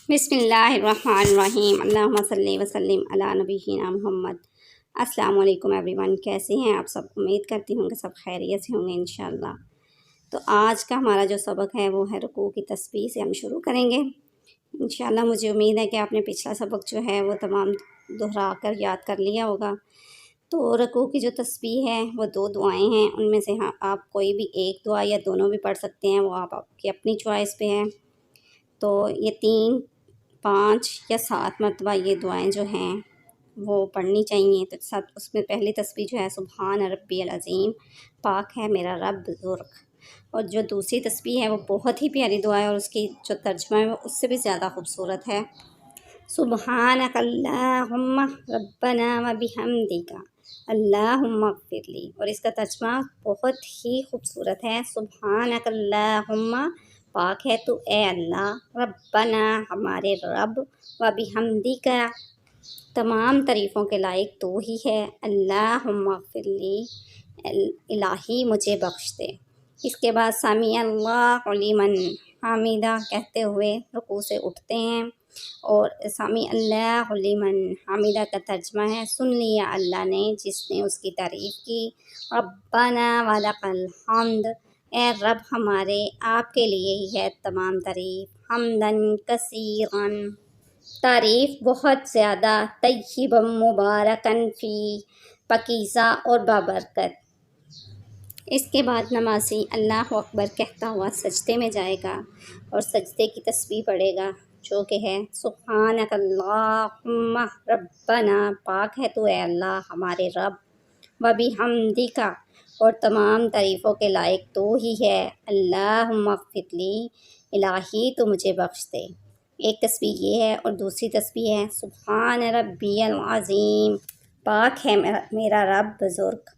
بسم اللہ الرحمن الرحیم، اللہم صلی وسلم علی نبینا محمد۔ السلام علیکم ایوری ون، کیسے ہیں آپ سب؟ امید کرتی ہوں کہ سب خیریت سے ہوں گے انشاءاللہ۔ تو آج کا ہمارا جو سبق ہے وہ ہے رکوع کی تسبیح سے ہم شروع کریں گے انشاءاللہ۔ مجھے امید ہے کہ آپ نے پچھلا سبق جو ہے وہ تمام دہرا کر یاد کر لیا ہوگا۔ تو رکوع کی جو تسبیح ہے وہ 2 دعائیں ہیں، ان میں سے آپ کوئی بھی ایک دعا یا دونوں بھی پڑھ سکتے ہیں، وہ آپ کی اپنی چوائس پہ ہے۔ تو یہ 3، 5 یا 7 مرتبہ یہ دعائیں جو ہیں وہ پڑھنی چاہیے۔ تو اس میں پہلی تسبیح جو ہے سبحان ربی العظیم، پاک ہے میرا رب بزرگ۔ اور جو دوسری تسبیح ہے وہ بہت ہی پیاری دعا ہے، اور اس کی جو ترجمہ ہے وہ اس سے بھی زیادہ خوبصورت ہے، سبحانک اللہم ربنا و بحمدک اللہم اغفر لی۔ اور اس کا ترجمہ بہت ہی خوبصورت ہے، سبحانک اللہم، پاک ہے تو اے اللہ، ربنا ہمارے رب، و بحمدک تمام تعریفوں کے لائق تو ہی ہے، اللہم اغفر لی الہی مجھے بخش دے۔ اس کے بعد سمیع اللہ لمن حمیدہ کہتے ہوئے رکوع سے اٹھتے ہیں، اور سمیع اللہ لمن حمیدہ کا ترجمہ ہے سن لیا اللہ نے جس نے اس کی تعریف کی، ربنا ولک الحمد، اے رب ہمارے آپ کے لیے ہی ہے تمام تعریف، حمدن کثیرن، تعریف بہت زیادہ، طیبا مبارکن فی، پاکیزہ اور بابرکت۔ اس کے بعد نمازی اللہ اکبر کہتا ہوا سجدے میں جائے گا، اور سجدے کی تسبیح پڑھے گا جو کہ ہے سبحانک اللہم ربنا، پاک ہے تو اے اللہ ہمارے رب، و بحمدک اور تمام تعریفوں کے لائق تو ہی ہے، اللہم اغفر لی الہی تو مجھے بخش دے۔ ایک تسبیح یہ ہے، اور دوسری تسبیح ہے سبحان ربی العظیم، پاک ہے میرا رب بزرگ۔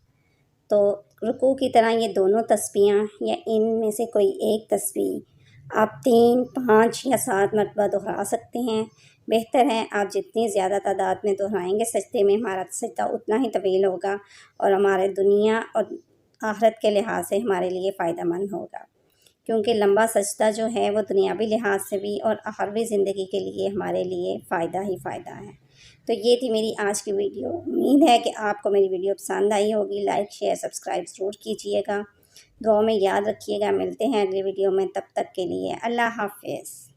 تو رکوع کی طرح یہ دونوں تسبیحاں یا ان میں سے کوئی ایک تسبیح آپ 3، 5 یا 7 مرتبہ دہرا سکتے ہیں۔ بہتر ہے آپ جتنی زیادہ تعداد میں دہرائیں گے سجدے میں، ہمارا سجدہ اتنا ہی طویل ہوگا، اور ہمارے دنیا اور آخرت کے لحاظ سے ہمارے لیے فائدہ مند ہوگا، کیونکہ لمبا سجدہ جو ہے وہ دنیاوی لحاظ سے بھی اور آخروی زندگی کے لیے ہمارے لیے فائدہ ہی فائدہ ہے۔ تو یہ تھی میری آج کی ویڈیو، امید ہے کہ آپ کو میری ویڈیو پسند آئی ہوگی۔ لائک، شیئر، سبسکرائب ضرور کیجیے گا، دعاؤں میں یاد رکھیے گا۔ ملتے ہیں اگلی ویڈیو میں، تب تک کے لیے اللہ حافظ۔